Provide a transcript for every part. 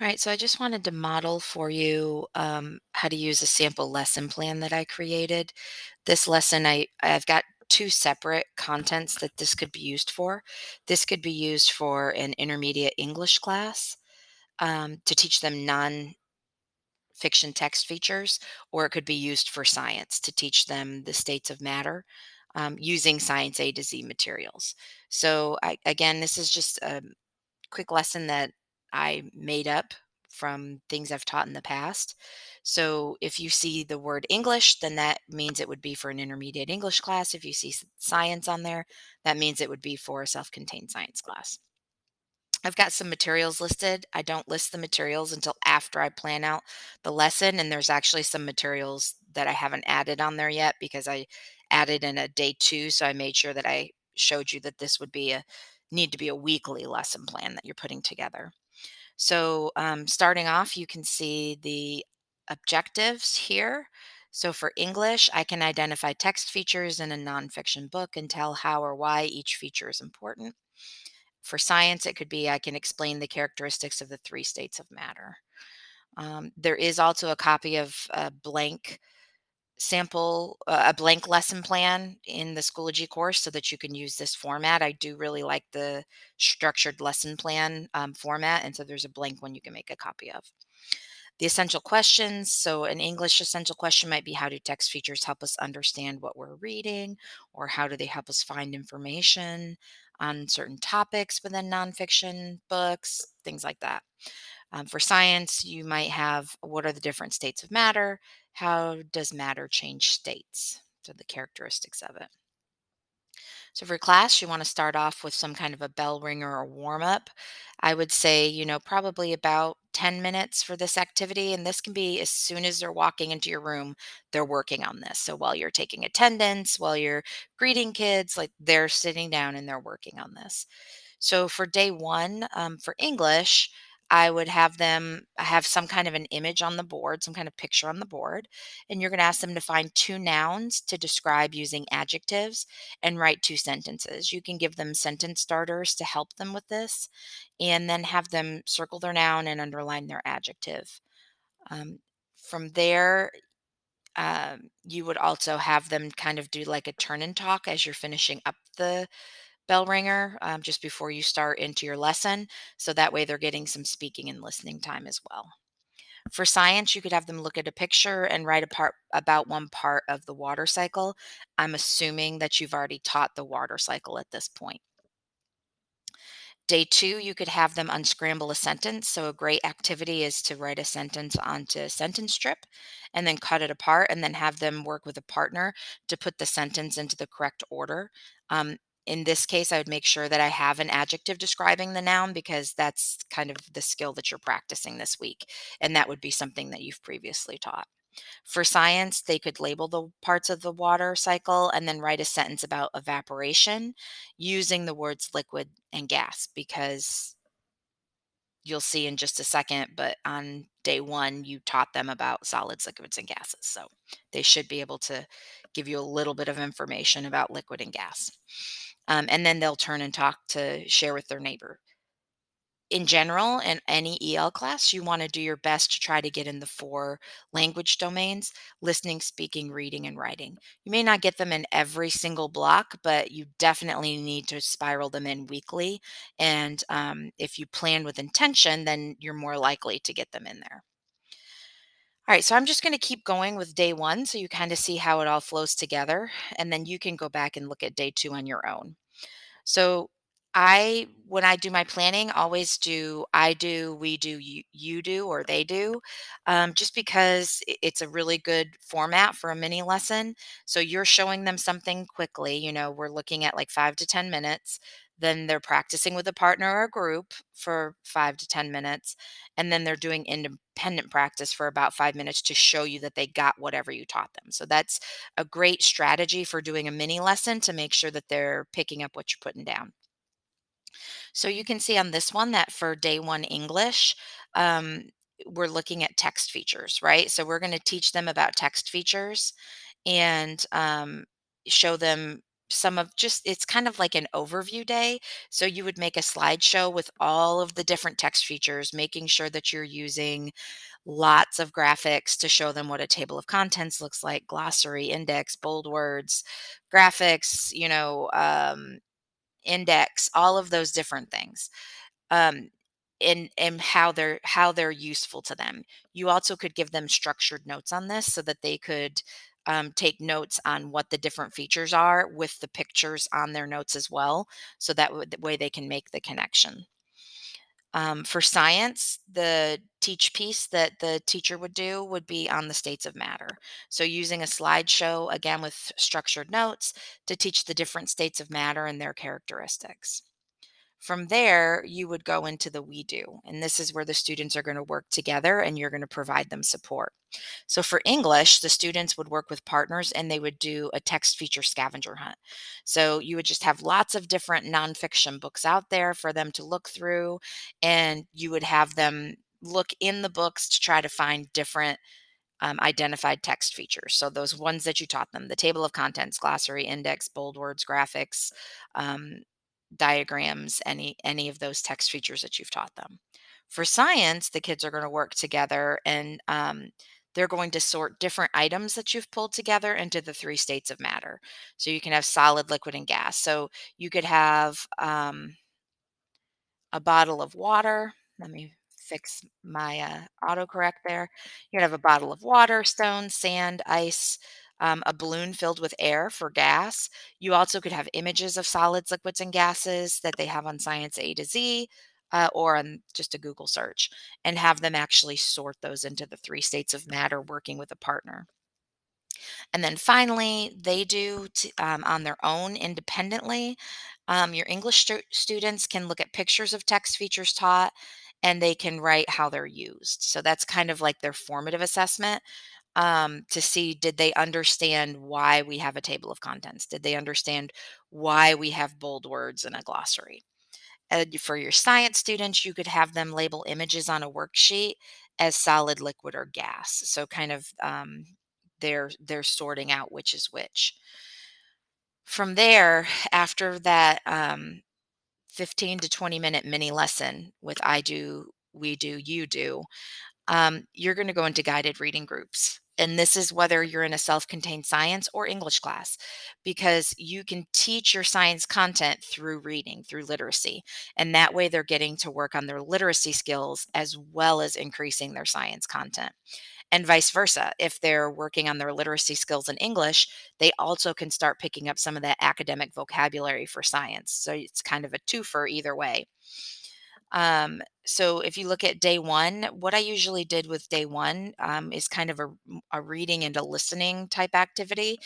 All right, so I just wanted to model for you how to use a sample lesson plan that I created. This lesson, I've got two separate contents that this could be used for. This could be used for an intermediate English class to teach them non-fiction text features, or it could be used for science to teach them the states of matter using Science A to Z materials. Again, this is just a quick lesson that I made up from things I've taught in the past. So if you see the word English, then that means it would be for an intermediate English class. If you see science on there, that means it would be for a self-contained science class. I've got some materials listed. I don't list the materials until after I plan out the lesson, and there's actually some materials that I haven't added on there yet because I added in a day 2, so I made sure that I showed you that this would be a need to be a weekly lesson plan that you're putting together. Starting off, you can see the objectives here. So for English, I can identify text features in a nonfiction book and tell how or why each feature is important. For science, it could be I can explain the characteristics of the three states of matter. There is also a copy of a blank lesson plan in the Schoology course so that you can use this format. I do really like the structured lesson plan format, and so there's a blank one you can make a copy of. The essential questions. So, an English essential question might be, how do text features help us understand what we're reading, or how do they help us find information on certain topics within nonfiction books, things like that. For science, you might have, what are the different states of matter? How does matter change states? So, the characteristics of it. So for class, you want to start off with some kind of a bell ringer or warm up. I would say, probably about 10 minutes for this activity. And this can be as soon as they're walking into your room, they're working on this. So while you're taking attendance, while you're greeting kids, like they're sitting down and they're working on this. So for day one, for English, I would have them have some kind of an image on the board, some kind of picture on the board, and you're going to ask them to find two nouns to describe using adjectives and write two sentences. You can give them sentence starters to help them with this, and then have them circle their noun and underline their adjective. From there, you would also have them kind of do like a turn and talk as you're finishing up the bell ringer just before you start into your lesson. So that way they're getting some speaking and listening time as well. For science, you could have them look at a picture and write a part about one part of the water cycle. I'm assuming that you've already taught the water cycle at this point. Day 2, you could have them unscramble a sentence. So a great activity is to write a sentence onto a sentence strip and then cut it apart and then have them work with a partner to put the sentence into the correct order. Um, in this case, I would make sure that I have an adjective describing the noun because that's kind of the skill that you're practicing this week. And that would be something that you've previously taught. For science, they could label the parts of the water cycle and then write a sentence about evaporation using the words liquid and gas because you'll see in just a second, but on day 1, you taught them about solids, liquids, and gases. So they should be able to give you a little bit of information about liquid and gas. And then they'll turn and talk to share with their neighbor. In general, in any EL class, you want to do your best to try to get in the 4 language domains: listening, speaking, reading, and writing. You may not get them in every single block, but you definitely need to spiral them in weekly. And if you plan with intention, then you're more likely to get them in there. All right, so I'm just going to keep going with day 1 so you kind of see how it all flows together. And then you can go back and look at day 2 on your own. So when I do my planning, always do I do, we do, you do, or they do, just because it's a really good format for a mini lesson. So you're showing them something quickly. We're looking at like 5 to 10 minutes. Then they're practicing with a partner or a group for 5 to 10 minutes. And then they're doing independent practice for about 5 minutes to show you that they got whatever you taught them. So that's a great strategy for doing a mini lesson to make sure that they're picking up what you're putting down. So you can see on this one that for day 1 English, um, we're looking at text features, right? So we're going to teach them about text features and show them. some of just it's kind of like an overview day. So you would make a slideshow with all of the different text features, making sure that you're using lots of graphics to show them what a table of contents looks like, glossary, index, bold words, graphics, index, all of those different things. Um, and how they're useful to them. You also could give them structured notes on this so that they could take notes on what the different features are with the pictures on their notes as well, so that the way they can make the connection. For science, the teach piece that the teacher would do would be on the states of matter. So, using a slideshow, again with structured notes, to teach the different states of matter and their characteristics. From there, you would go into the we do, and this is where the students are going to work together and you're going to provide them support. So for English, the students would work with partners and they would do a text feature scavenger hunt. So you would just have lots of different nonfiction books out there for them to look through, and you would have them look in the books to try to find different identified text features. So those ones that you taught them, the table of contents, glossary, index, bold words, graphics, um, diagrams, any of those text features that you've taught them. For science, the kids are going to work together and they're going to sort different items that you've pulled together into the three states of matter. So you can have solid, liquid, and gas. So you could have a bottle of water. Let me fix my autocorrect there. You could have a bottle of water, stone, sand, ice, a balloon filled with air for gas. You also could have images of solids, liquids, and gases that they have on Science A to Z. Or on just a Google search, and have them actually sort those into the three states of matter working with a partner. And then finally, they do on their own independently. Your English students can look at pictures of text features taught and they can write how they're used. So that's kind of like their formative assessment, to see, did they understand why we have a table of contents? Did they understand why we have bold words in a glossary? For your science students, you could have them label images on a worksheet as solid, liquid, or gas. So kind of they're sorting out which is which. From there, after that 15 to 20-minute mini lesson with I do, we do, you do, you're going to go into guided reading groups. And this is whether you're in a self contained science or English class, because you can teach your science content through reading, through literacy. And that way they're getting to work on their literacy skills as well as increasing their science content. And vice versa. If they're working on their literacy skills in English, they also can start picking up some of that academic vocabulary for science. So it's kind of a twofer either way. So if you look at day one, what I usually did with day one is kind of a reading and a listening type activity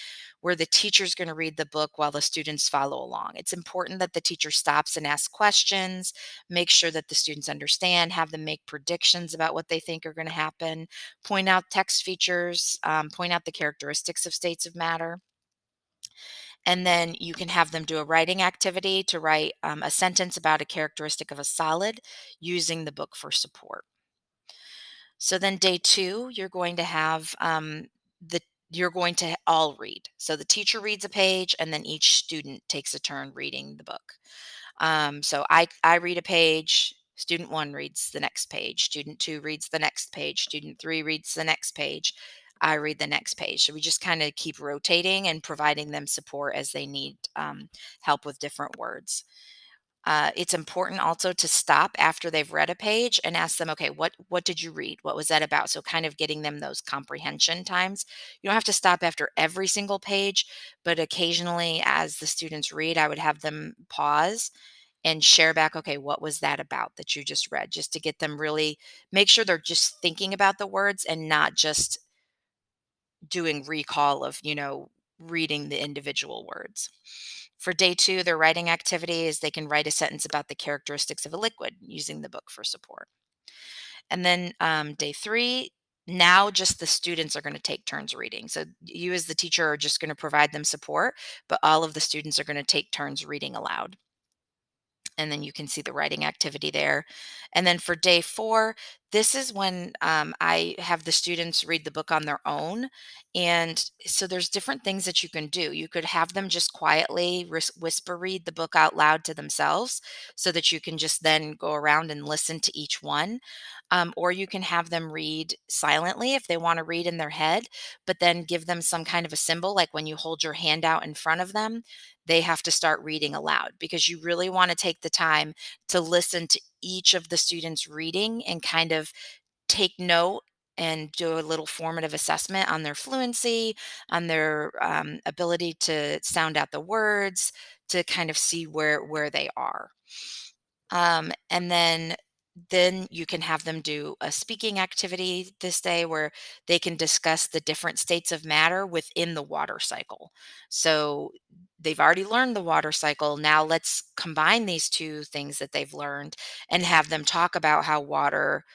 where the teacher's going to read the book while the students follow along. It's important that the teacher stops and asks questions, make sure that the students understand, have them make predictions about what they think are going to happen, point out text features, point out the characteristics of states of matter. And then you can have them do a writing activity to write a sentence about a characteristic of a solid using the book for support. So then day two, you're going to have the you're going to all read. So the teacher reads a page, and then each student takes a turn reading the book. So I read a page. Student one reads the next page. Student two reads the next page. Student three reads the next page. I read the next page. So we just kind of keep rotating and providing them support as they need help with different words. It's important also to stop after they've read a page and ask them, okay, what did you read? What was that about? So kind of getting them those comprehension times. You don't have to stop after every single page, but occasionally as the students read, I would have them pause and share back, okay, what was that about that you just read? Just to get them really make sure they're just thinking about the words and not just doing recall of, reading the individual words. For day two, their writing activity is they can write a sentence about the characteristics of a liquid using the book for support. And then day three, now just the students are going to take turns reading. So you as the teacher are just going to provide them support, but all of the students are going to take turns reading aloud. and then you can see the writing activity there. And then for day 4, this is when I have the students read the book on their own. And so there's different things that you can do. You could have them just quietly whisper read the book out loud to themselves so that you can just then go around and listen to each one. Or you can have them read silently if they want to read in their head, but then give them some kind of a symbol, like when you hold your hand out in front of them, they have to start reading aloud, because you really want to take the time to listen to each of the students reading and kind of take note and do a little formative assessment on their fluency, on their ability to sound out the words, to kind of see where they are. And then you can have them do a speaking activity this day where they can discuss the different states of matter within the water cycle. So they've already learned the water cycle. Now let's combine these two things that they've learned and have them talk about how water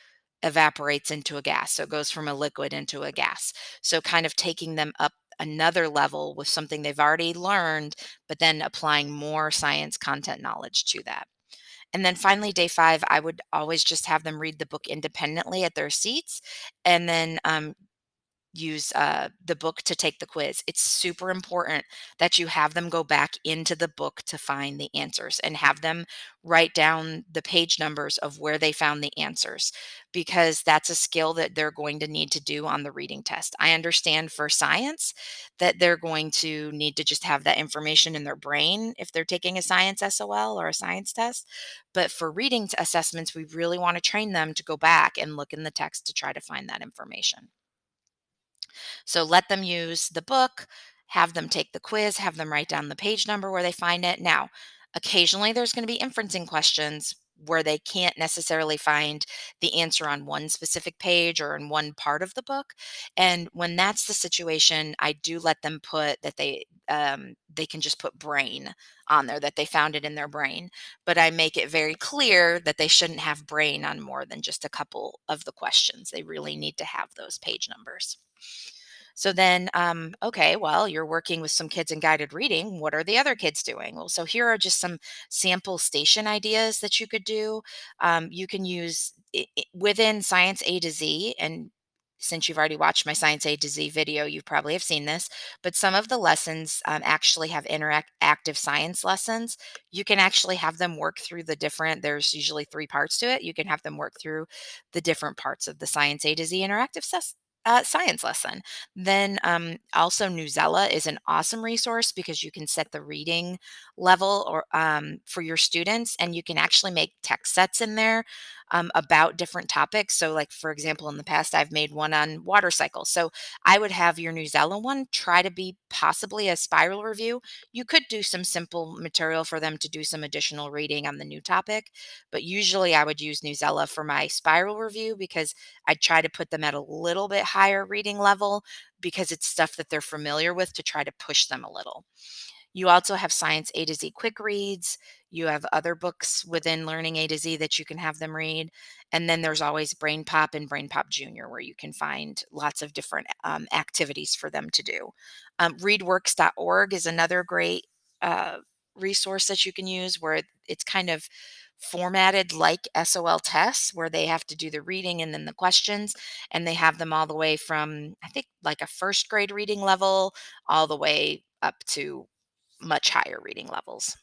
evaporates into a gas. So it goes from a liquid into a gas. So kind of taking them up another level with something they've already learned, but then applying more science content knowledge to that. And then finally, day 5, I would always just have them read the book independently at their seats, and then use the book to take the quiz. It's super important that you have them go back into the book to find the answers and have them write down the page numbers of where they found the answers, because that's a skill that they're going to need to do on the reading test. I understand for science that they're going to need to just have that information in their brain if they're taking a science SOL or a science test. But for reading assessments, we really want to train them to go back and look in the text to try to find that information. So let them use the book, have them take the quiz, have them write down the page number where they find it. Now, occasionally there's going to be inferencing questions where they can't necessarily find the answer on one specific page or in one part of the book. And when that's the situation, I do let them put that they can just put brain on there, that they found it in their brain. But I make it very clear that they shouldn't have brain on more than just a couple of the questions. They really need to have those page numbers. So then, okay, well, you're working with some kids in guided reading. What are the other kids doing? Well, so here are just some sample station ideas that you could do. You can use within Science A to Z, and since you've already watched my Science A to Z video, you probably have seen this, but some of the lessons actually have interactive science lessons. You can actually have them work through there's usually 3 parts to it. You can have them work through the different parts of the Science A to Z interactive science lesson. Then also Newsela is an awesome resource because you can set the reading level or for your students, and you can actually make text sets in there about different topics. So, like for example, in the past, I've made one on water cycle. So I would have your Newsela one try to be possibly a spiral review. You could do some simple material for them to do some additional reading on the new topic, but usually I would use Newsela for my spiral review because I try to put them at a little bit higher reading level because it's stuff that they're familiar with to try to push them a little. You also have Science A to Z quick reads. You have other books within Learning A to Z that you can have them read. And then there's always Brain Pop and Brain Pop Junior, where you can find lots of different activities for them to do. Readworks.org is another great uh, resource that you can use where it's kind of formatted like SOL tests, where they have to do the reading and then the questions. And they have them all the way from, I think, like a first grade reading level all the way up to much higher reading levels.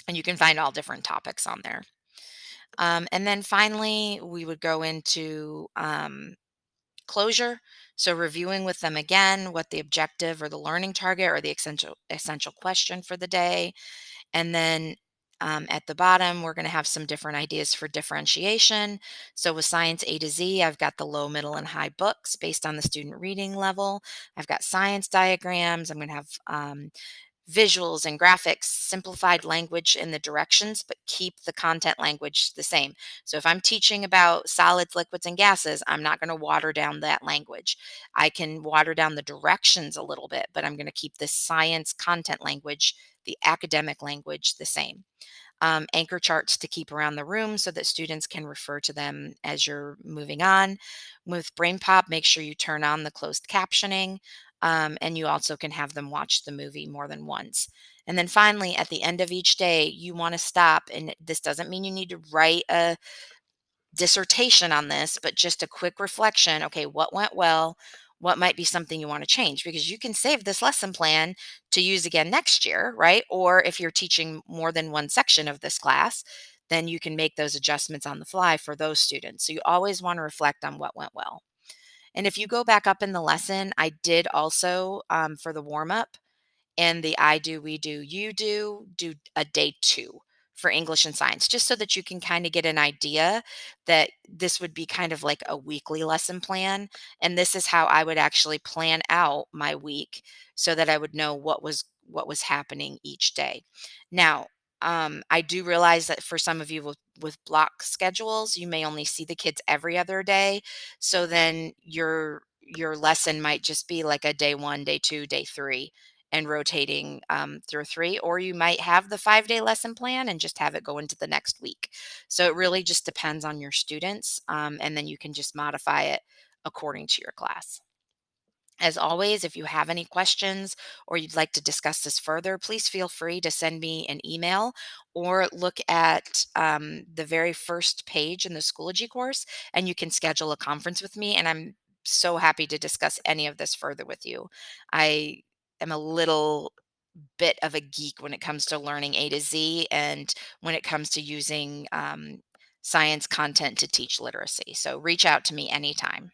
And you can find all different topics on there. And then finally, we would go into closure. So reviewing with them again what the objective or the learning target or the essential question for the day. And then at the bottom, we're going to have some different ideas for differentiation. So with Science A to Z, I've got the low, middle, and high books based on the student reading level. I've got science diagrams. I'm going to have visuals and graphics, simplified language in the directions, but keep the content language the same. So if I'm teaching about solids, liquids, and gases, I'm not going to water down that language. I can water down the directions a little bit, but I'm going to keep the science content language, the academic language, the same. Anchor charts to keep around the room so that students can refer to them as you're moving on. With BrainPop, make sure you turn on the closed captioning. And you also can have them watch the movie more than once. And then finally, at the end of each day, you want to stop. And this doesn't mean you need to write a dissertation on this, but just a quick reflection. Okay, what went well? What might be something you want to change? Because you can save this lesson plan to use again next year, right? Or if you're teaching more than one section of this class, then you can make those adjustments on the fly for those students. So you always want to reflect on what went well. And if you go back up in the lesson, I did also for the warm up and the I do, we do, you do a day 2 for English and science, just so that you can kind of get an idea that this would be kind of like a weekly lesson plan. And this is how I would actually plan out my week so that I would know what was happening each day. Now, I do realize that for some of you with block schedules, you may only see the kids every other day. So then your lesson might just be like a day 1, day 2, day 3 and rotating through 3, or you might have the 5-day lesson plan and just have it go into the next week. So it really just depends on your students, and then you can just modify it according to your class. As always, if you have any questions or you'd like to discuss this further, please feel free to send me an email or look at the very first page in the Schoology course, and you can schedule a conference with me. And I'm so happy to discuss any of this further with you. I am a little bit of a geek when it comes to learning A to Z and when it comes to using science content to teach literacy. So reach out to me anytime.